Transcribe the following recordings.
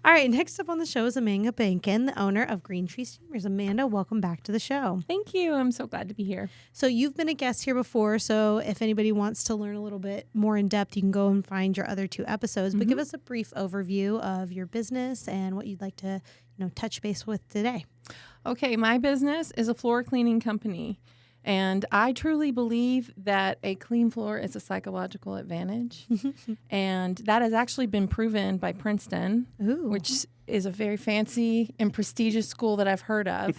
All right, next up on the show is Amanda Bankin, the owner of Green Tree Steamers. Amanda, welcome back to the show. Thank you. I'm so glad to be here. So you've been a guest here before, so if anybody wants to learn a little bit more in depth, you can go and find your other 2 episodes. But give us a brief overview of your business and what you'd like to, touch base with today. Okay, my business is a floor cleaning company, and I truly believe that a clean floor is a psychological advantage, and that has actually been proven by Princeton, which is a very fancy and prestigious school that I've heard of.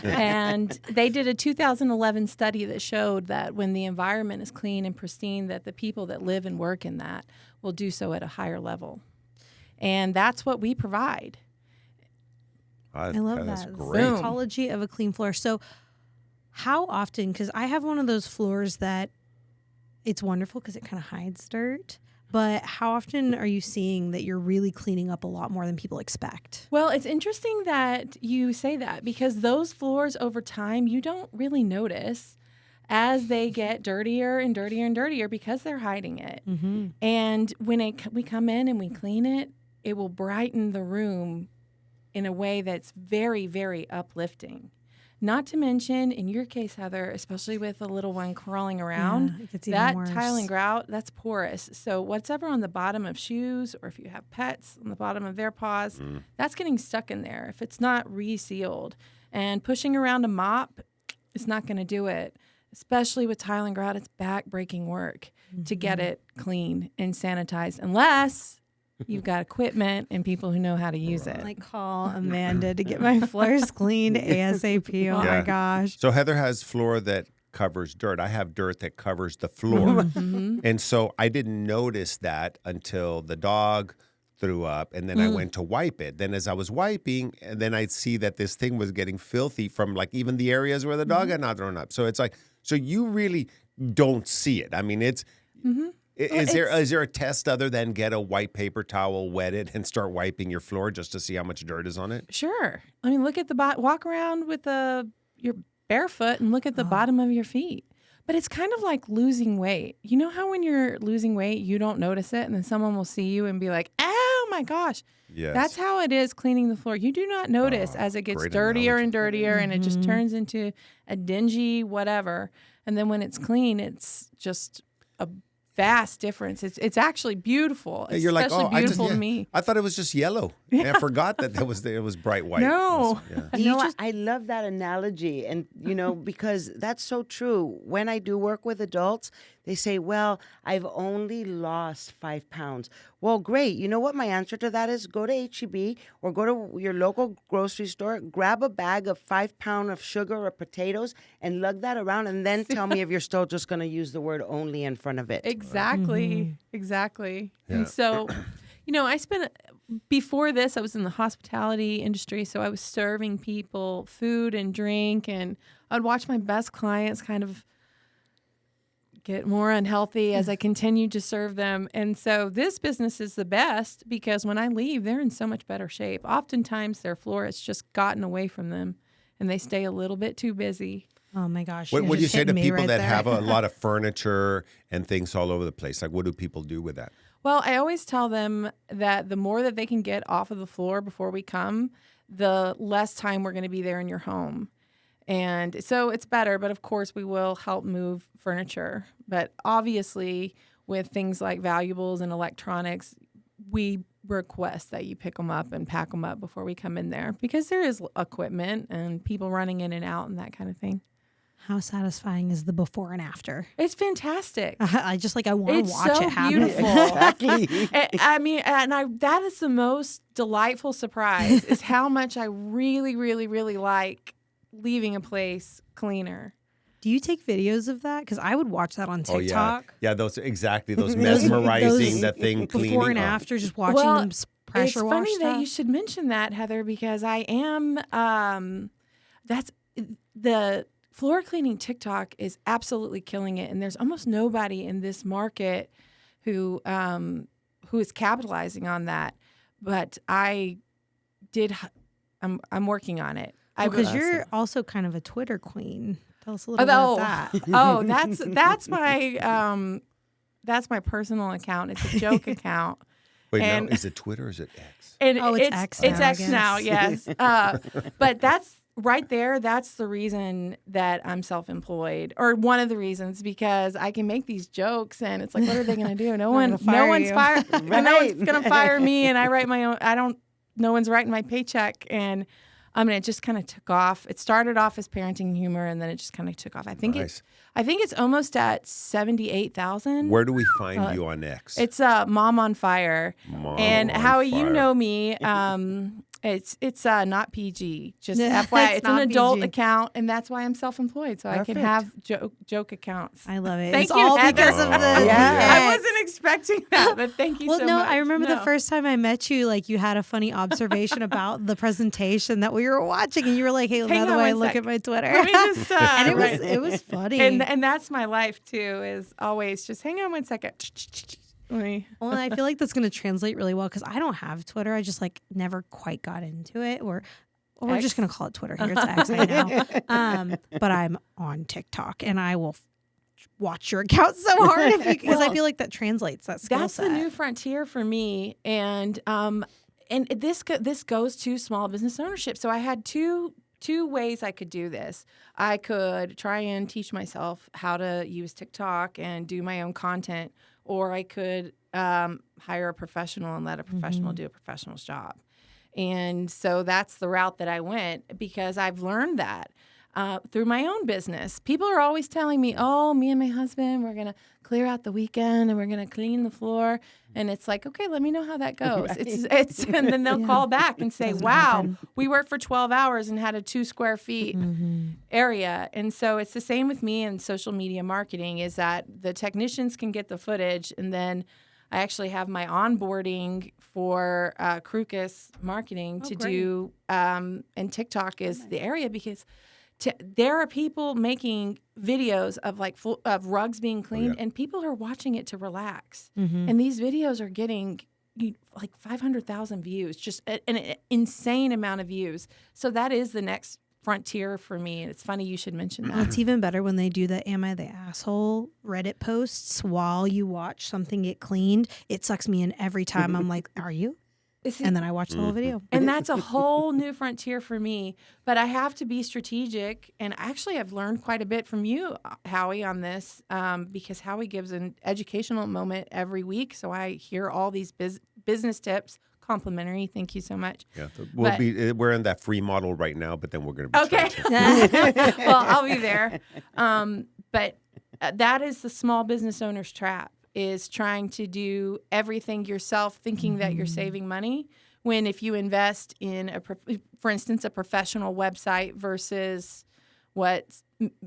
And they did a 2011 study that showed that when the environment is clean and pristine, that the people that live and work in that will do so at a higher level. And that's what we provide. I love that's that. great. The psychology of a clean floor. So how often, because I have one of those floors that it's wonderful because it kind of hides dirt, but how often are you seeing that you're really cleaning up a lot more than people expect? Well, it's interesting that you say that because those floors over time, you don't really notice as they get dirtier and dirtier and dirtier because they're hiding it. Mm-hmm. And when we come in and we clean it, it will brighten the room in a way that's very, very uplifting. Not to mention, in your case, Heather, especially with a little one crawling around, it gets even that worse. tile and grout, that's porous. So whatever on the bottom of shoes, or if you have pets on the bottom of their paws, that's getting stuck in there if it's not resealed. And pushing around a mop is not going to do it. Especially with tile and grout, it's back-breaking work to get it clean and sanitized, unless you've got equipment and people who know how to use it. Like call Amanda to get my floors cleaned ASAP. Oh my gosh. So Heather has floor that covers dirt. I have dirt that covers the floor. And so I didn't notice that until the dog threw up, and then I went to wipe it. Then as I was wiping, and then I'd see that this thing was getting filthy from like even the areas where the dog had not thrown up. So it's like, so you really don't see it. I mean, it's... Is there a test other than get a white paper towel, wet it, and start wiping your floor just to see how much dirt is on it? Sure. I mean, look at walk around with your barefoot and look at the bottom of your feet. But it's kind of like losing weight. You know how when you're losing weight, you don't notice it, and then someone will see you and be like, "Oh my gosh." Yes. That's how it is cleaning the floor. You do not notice as it gets great dirtier analogy. and dirtier, and it just turns into a dingy whatever. And then when it's clean, it's just a vast difference. It's actually beautiful. It's You're like, especially beautiful to me. I thought it was just yellow. And I forgot that it was bright white. No. I love that analogy. And, because that's so true. When I do work with adults, they say, well, I've only lost 5 pounds. Well, great. You know what my answer to that is? Go to H-E-B or go to your local grocery store, grab a bag of 5 pounds of sugar or potatoes and lug that around, and then tell me if you're still just going to use the word only in front of it. Exactly. Exactly. Yeah. And so, before this, I was in the hospitality industry, so I was serving people food and drink, and I'd watch my best clients kind of get more unhealthy as I continued to serve them. And so this business is the best because when I leave, they're in so much better shape. Oftentimes their floor has just gotten away from them and they stay a little bit too busy. Oh my gosh. What do you say to people right that there. have a lot of furniture and things all over the place? Like, what do people do with that? Well, I always tell them that the more that they can get off of the floor before we come, the less time we're going to be there in your home. And so it's better, but of course we will help move furniture. But obviously with things like valuables and electronics, we request that you pick them up and pack them up before we come in there because there is equipment and people running in and out and that kind of thing. How satisfying is the before and after? It's fantastic. I want to watch so it happen. Beautiful. Exactly. I mean, that is the most delightful surprise is how much I really, really, really like leaving a place cleaner. Do you take videos of that? Because I would watch that on TikTok. Yeah, those mesmerizing, that thing cleaning. Before and after, just watching them pressure wash It's funny stuff. that you should mention that, Heather, because I am, that's the floor cleaning TikTok is absolutely killing it. And there's almost nobody in this market who is capitalizing on that. But I'm working on on it. Because you're also kind of a Twitter queen. Tell us a little bit about that. Oh, that's my personal account. It's a joke account, Wait, And- now, is it Twitter or is it X? And Oh, it's X It's now, I X now, guess. yes. But that's right there. That's the reason that I'm self-employed, or one of the reasons, because I can make these jokes, and it's like, what are they going to do? No gonna fire one's you. fired. No Right. one's going to fire me, and I write my own. No one's writing my paycheck, and I mean, it just kind of took off. It started off as parenting humor, and then it just kind of took off. I think Nice. it's almost at 78,000. Where do we find you on X? It's Mom on Fire. Mom And on Howie, you Fire. know me. It's not PG. Just Yeah, FYI, it's it's an not adult PG. account, and that's why I'm self-employed, so I can Perfect. have joke accounts. I love it. Thank It's you, all Heather. because of the Yeah. I X. wasn't expecting that, but thank you Well, so no, much. I remember the No. first time I met you, like you had a funny observation about the presentation that we were watching, and you were like, "Hey, Hang now the on way I one look sec. at my Twitter," Let me just, and it was right. it was funny. And that's my life too. Is always just hang on one second. Let me. Well, and I feel like that's going to translate really well because I don't have Twitter. I just like never quite got into it, or we're X. just going to call it Twitter here. It's X, I know. But I'm on TikTok, and I will watch your account so hard because I feel like that translates that skill That's set. the new frontier for me, and this goes to small business ownership. So I had two ways I could do this. I could try and teach myself how to use TikTok and do my own content, or I could hire a professional and let a professional do a professional's job. And so that's the route that I went, because I've learned that through my own business. People are always telling me, oh, me and my husband, we're going to clear out the weekend and we're going to clean the floor. And it's like, okay, let me know how that goes. Right. It's and then they'll call back and say, Doesn't wow, happen. we worked for 12 hours and had a 2 square feet area. And so it's the same with me in social media marketing, is that the technicians can get the footage, and then I actually have my onboarding for Crükus marketing to great. do, and TikTok is the area, because there are people making videos of of rugs being cleaned, and people are watching it to relax. And these videos are getting like 500,000 views, just an insane amount of views. So that is the next frontier for me. And it's funny you should mention Well, that. it's even better when they do the "Am I the Asshole" Reddit posts while you watch something get cleaned. It sucks me in every time. I'm like, "Are you?" And then I watch the whole video. And that's a whole new frontier for me. But I have to be strategic. And actually, I've learned quite a bit from you, Howie, on this, because Howie gives an educational moment every week. So I hear all these business tips, complimentary. Thank you so much. Yeah, But- we're in that free model right now, but then we're going to be Okay. charging. Well, I'll be there. But that is the small business owner's trap, is trying to do everything yourself, thinking that you're saving money, when if you invest in, for instance, a professional website versus what,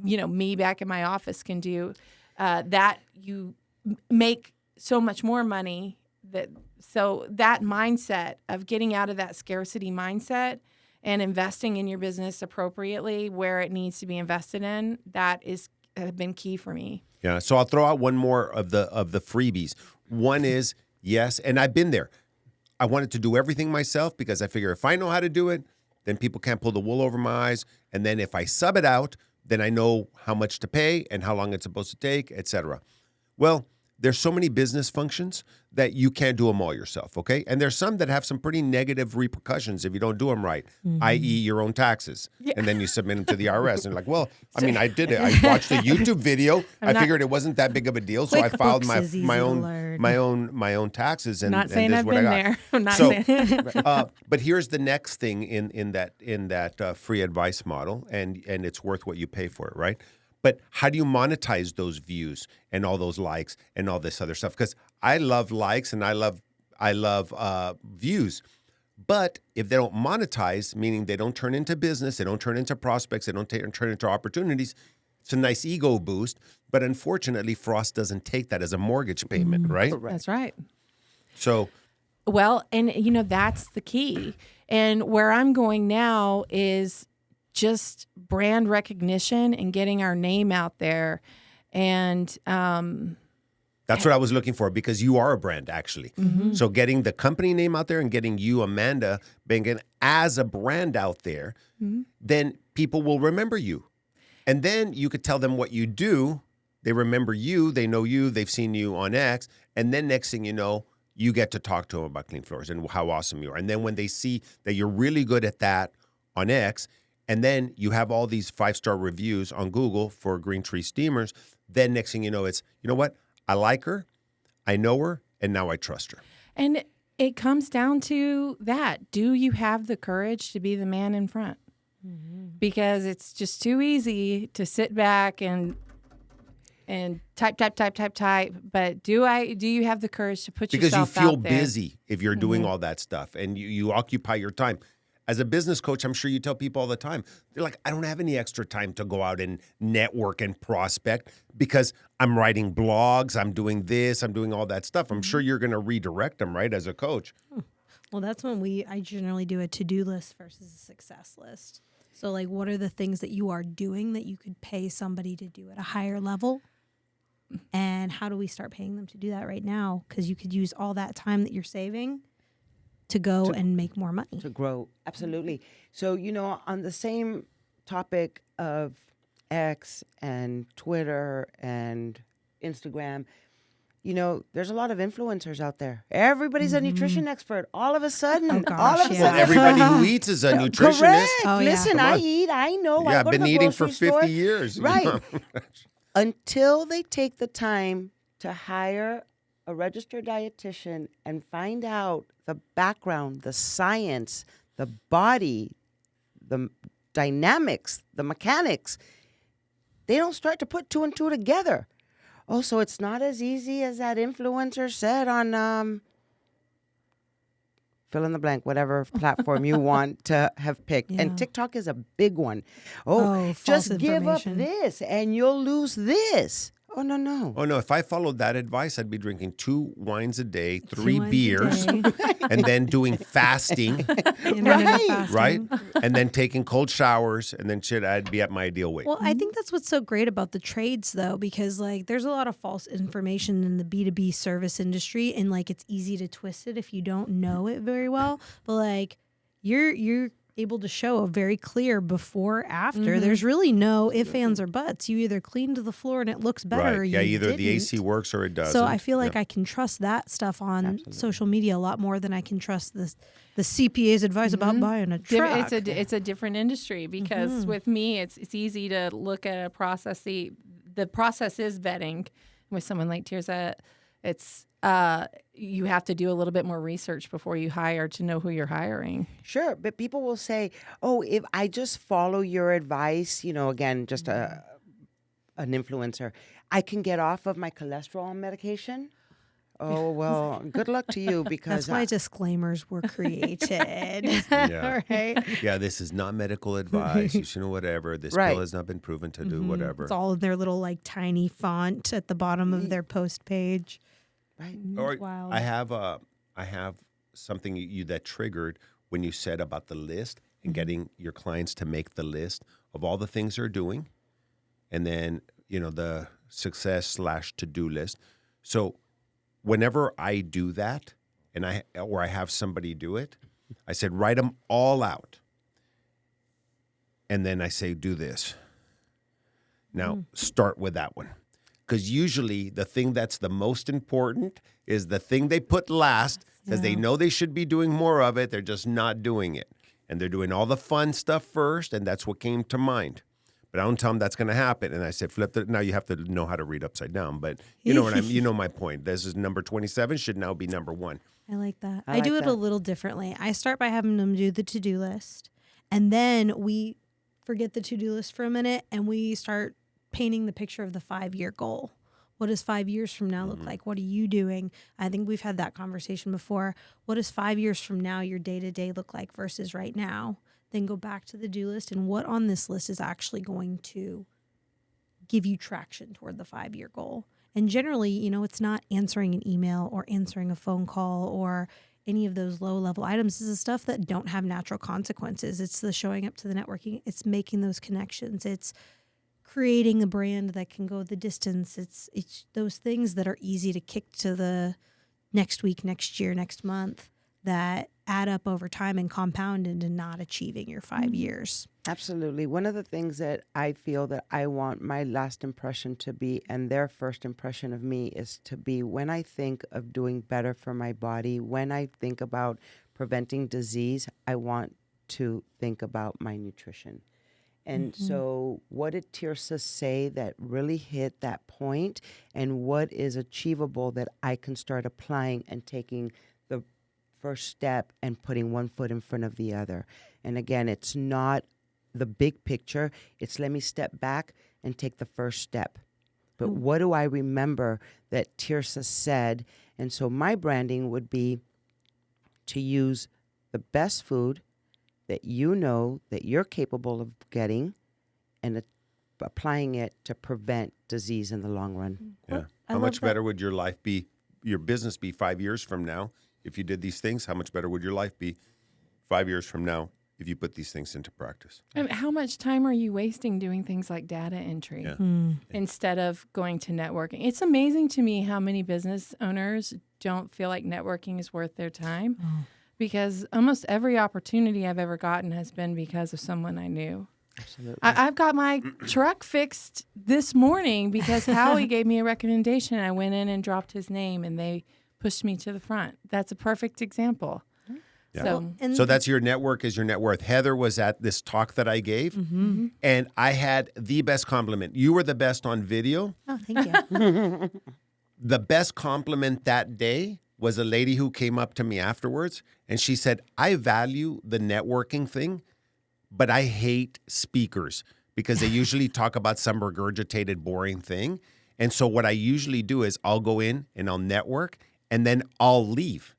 me back in my office can do, that you make so much more money. So that mindset of getting out of that scarcity mindset and investing in your business appropriately where it needs to be invested in, that has been key for me. Yeah, so I'll throw out one more of the freebies. One is, yes, and I've been there. I wanted to do everything myself because I figure if I know how to do it, then people can't pull the wool over my eyes. And then if I sub it out, then I know how much to pay and how long it's supposed to take, et cetera. Well, there's so many business functions that you can't do them all yourself, okay? And there's some that have some pretty negative repercussions if you don't do them right, i.e. your own taxes. Yeah. And then you submit them to the IRS. And you're like, well, I mean, I did it. I watched a YouTube video. I figured it wasn't that big of a deal, so I filed QuickBooks is easy my to own learn. my own taxes. And Not saying this is I've what I been got. there. I'm not So, saying. but here's the next thing in that free advice model, and it's worth what you pay for it, right? But how do you monetize those views and all those likes and all this other stuff? Because I love likes and I love views. But if they don't monetize, meaning they don't turn into business, they don't turn into prospects, they don't turn into opportunities, it's a nice ego boost. But unfortunately, Frost doesn't take that as a mortgage payment, right? That's right. So, Well, and that's the key. And where I'm going now is just brand recognition and getting our name out there. And that's what I was looking for, because you are a brand, actually. So getting the company name out there and getting you, Amanda Bingen, as a brand out there, then people will remember you. And then you could tell them what you do. They remember you. They know you. They've seen you on X. And then next thing you know, you get to talk to them about clean floors and how awesome you are. And then when they see that you're really good at that on X, and then you have all these 5-star reviews on Google for green tree steamers, then next thing you know, it's, you know what? I like her, I know her, and now I trust her. And it comes down to that. Do you have the courage to be the man in front? Mm-hmm. Because it's just too easy to sit back and type. But do you have the courage to put yourself out there? Because you feel busy if you're doing all that stuff, and you occupy your time. As a business coach, I'm sure you tell people all the time, they're like, I don't have any extra time to go out and network and prospect because I'm writing blogs, I'm doing this, I'm doing all that stuff. I'm sure you're going to redirect them, right, as a coach. Well, that's when I generally do a to-do list versus a success list. So, like, what are the things that you are doing that you could pay somebody to do at a higher level? And how do we start paying them to do that right now? Because you could use all that time that you're saving to go and make more money. To grow, absolutely. So, on the same topic of X and Twitter and Instagram, there's a lot of influencers out there. Everybody's a nutrition expert. All of a sudden, Well, everybody who eats is a nutritionist. Correct. Oh, yeah. Listen, I eat. I know. Yeah, I go I've been to the eating for grocery 50 store. years. Right. Until they take the time to hire a registered dietitian and find out the background, the science, the body, the dynamics, the mechanics, they don't start to put 2 and 2 together. Oh, so it's not as easy as that influencer said on fill in the blank, whatever platform you want to have picked. Yeah. And TikTok is a big one. false Just give up information. this and you'll lose this. Oh, no. Oh, no, if I followed that advice, I'd be drinking 2 wines a day, 3 2 wines a beers, day. and then doing fasting, Intermittent fasting. right? And then taking cold showers, and then I'd be at my ideal weight. Well, I think that's what's so great about the trades, though, because like there's a lot of false information in the B2B service industry, and like it's easy to twist it if you don't know it very well. But like you're able to show a very clear before after. There's really no ifs, ands, or buts. You either cleaned the floor and it looks better, or right. Yeah, you either the didn't. AC works or it doesn't. So I feel like Yeah. I can trust that stuff on social media a lot more than I can trust the CPA's advice about buying a truck. It's a different industry because with me, it's easy to look at a process. The process is vetting. With someone like Tirza, it's you have to do a little bit more research before you hire to know who you're hiring. Sure, but people will say, "Oh, if I just follow your advice, again, just an influencer, I can get off of my cholesterol medication." Oh, well, good luck to you because That's why disclaimers were created. Yeah. Right? Yeah, this is not medical advice. You should know whatever. This Right. pill has not been proven to do whatever. It's all in their little like tiny font at the bottom of their post page. right. Or Wild. I have something you that triggered when you said about the list and getting your clients to make the list of all the things they're doing, and then the success / to-do list. So whenever I do that, and I have somebody do it, I said write them all out, and then I say do this. Now start with that one. Because usually the thing that's the most important is the thing they put last because they know they should be doing more of it. They're just not doing it. And they're doing all the fun stuff first, and that's what came to mind. But I don't tell them that's going to happen. And I said, flip it. Now you have to know how to read upside down. But you know what you know my point. This is number 27 should now be number 1. I like that. I I do like it a that. little differently. I start by having them do the to-do list, and then we forget the to-do list for a minute, and we start painting the picture of the 5-year goal. What does 5 years from now look like? What are you doing? I think we've had that conversation before. What does 5 years from now your day-to-day look like versus right now? Then go back to the do list and what on this list is actually going to give you traction toward the 5-year goal. And generally, it's not answering an email or answering a phone call or any of those low-level items. This is stuff that don't have natural consequences. It's the showing up to the networking. It's making those connections. It's creating a brand that can go the distance. It's those things that are easy to kick to the next week, next year, next month. that add up over time and compound into not achieving your 5 years. Absolutely. One of the things that I feel that I want my last impression to be, and their first impression of me, is to be, when I think of doing better for my body, when I think about preventing disease, I want to think about my nutrition. And so what did Tirsa say that really hit that point, and what is achievable that I can start applying and taking the first step and putting one foot in front of the other? And again, it's not the big picture. It's let me step back and take the first step. But what do I remember that Tirsa said? And so my branding would be to use the best food that you know that you're capable of getting and applying it to prevent disease in the long run. Yeah. How much better would your life be, your business be 5 years from now if you did these things? How much better would your life be 5 years from now if you put these things into practice? And how much time are you wasting doing things like data entry instead of going to networking? It's amazing to me how many business owners don't feel like networking is worth their time, because almost every opportunity I've ever gotten has been because of someone I knew. Absolutely. I've got my truck fixed this morning because Howie gave me a recommendation. I went in and dropped his name, and they pushed me to the front. That's a perfect example. Yeah. So, So that's your network is your net worth. Heather was at this talk that I gave, and I had the best compliment. You were the best on video. Oh, thank you. The best compliment that day was a lady who came up to me afterwards, and she said, I value the networking thing, but I hate speakers because they usually talk about some regurgitated, boring thing. And so what I usually do is I'll go in and I'll network, and then I'll leave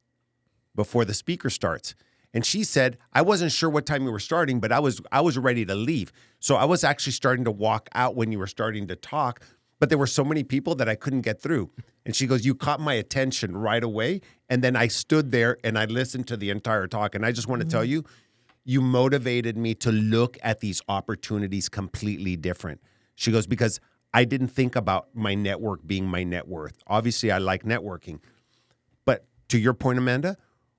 before the speaker starts. And she said, I wasn't sure what time you were starting, but I was ready to leave. So I was actually starting to walk out when you were starting to talk, but there were so many people that I couldn't get through. And she goes, you caught my attention right away. And then I stood there and I listened to the entire talk. And I just want to tell you, you motivated me to look at these opportunities completely different. She goes, because I didn't think about my network being my net worth. Obviously, I like networking. But to your point, Amanda,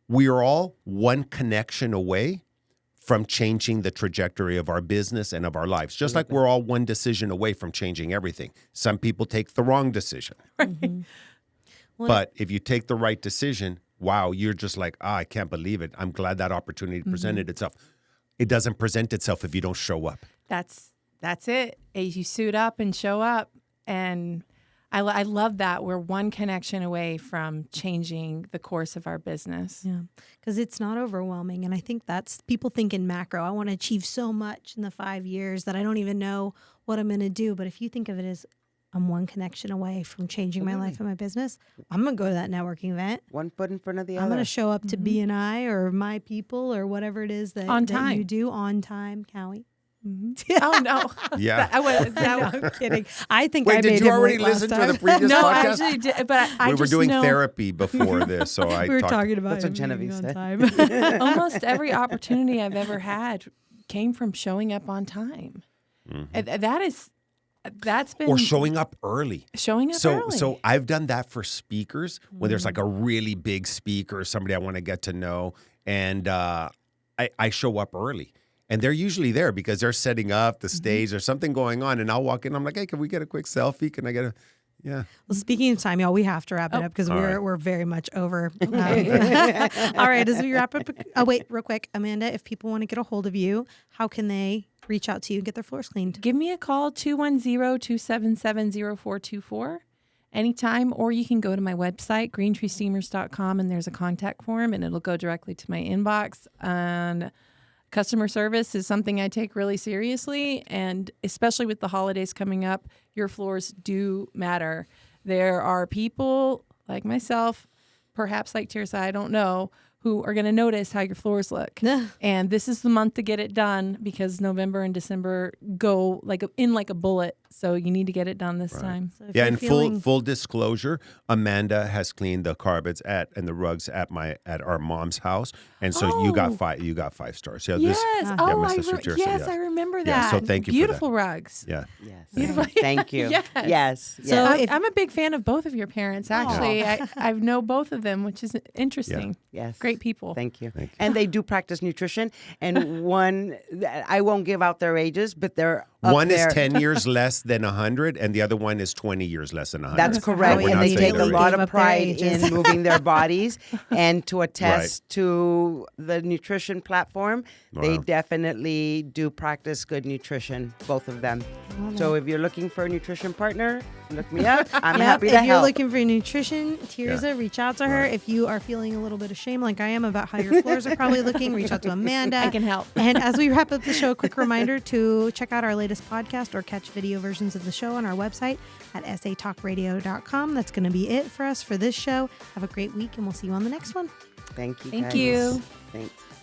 we are all one connection away from changing the trajectory of our business and of our lives, just like we're all one decision away from changing everything. Some people take the wrong decision. But if you take the right decision, wow, you're just like, I can't believe it. I'm glad that opportunity presented itself. It doesn't present itself if you don't show up. that's it. You suit up and show up. And I love that we're one connection away from changing the course of our business. Yeah, because it's not overwhelming. And I think that's, people think in macro, I want to achieve so much in the 5 years that I don't even know what I'm going to do. But if you think of it as I'm one connection away from changing my life and my business, I'm going to go to that networking event. One foot in front of the I'm other. going to show up to BNI or my people or whatever it is that, On that time. you do on time, Howie. Oh, no. Yeah. I'm kidding. I think I Wait, made did you him already late last listen to time. the previous No, podcast? I actually did, but I We were just doing know therapy before this, so I We were talked. talking about That's what him Genevieve being on said. time. almost every opportunity I've ever had came from showing up on time. And that's been Or showing up early. showing up early. So I've done that for speakers when there's like a really big speaker, somebody I want to get to know, and I show up early. And they're usually there because they're setting up the stage or something going on. And I'll walk in. I'm like, hey, can we get a quick selfie? Can I get a, yeah. Well, speaking of time, y'all, we have to wrap it up because we're very much over. All right, as we wrap up. Oh, wait, real quick, Amanda, if people want to get a hold of you, how can they reach out to you and get their floors cleaned? Give me a call, 210-277-0424 anytime, or you can go to my website, greentreesteamers.com, and there's a contact form, and it'll go directly to my inbox. And customer service is something I take really seriously, and especially with the holidays coming up, your floors do matter. There are people like myself, perhaps like Tirsa, I don't know, who are going to notice how your floors look. And this is the month to get it done because November and December go like a bullet So you need to get it done this time. So if Yeah, you're and feeling- full disclosure, Amanda has cleaned the carpets and the rugs at our mom's house, and so you got 5 stars. Yeah, Yes. Miss Sister Jersa, yes, yeah. I remember Yeah, that. so thank you for Beautiful rugs. Yeah. Yes. Beautiful. Thank you. Yes. Yes. So yes. if- I'm a big fan of both of your parents. Actually, I know both of them, which is interesting. Yes. Great people. Thank you. Thank you. And they do practice nutrition. And one, I won't give out their ages, but they're up One there. is 10 years less than 100, and the other one is 20 years less than 100. That's correct. Howie And they Nestel take a gave lot up of their pride ages. in moving their bodies. And to attest to the nutrition platform, they Wow. definitely do practice good nutrition, both of them. So if you're looking for a nutrition partner, look me up. I'm happy to if you're help. looking for nutrition, Tirza, reach out to her. Right. If you are feeling a little bit of shame, like I am, about how your floors are probably looking, reach out to Amanda. I can help. And as we wrap up the show, a quick reminder to check out our latest podcast or catch video versions of the show on our website at satalkradio.com. That's going to be it for us for this show. Have a great week, and we'll see you on the next one. Thank you. Thank guys. you. Thanks.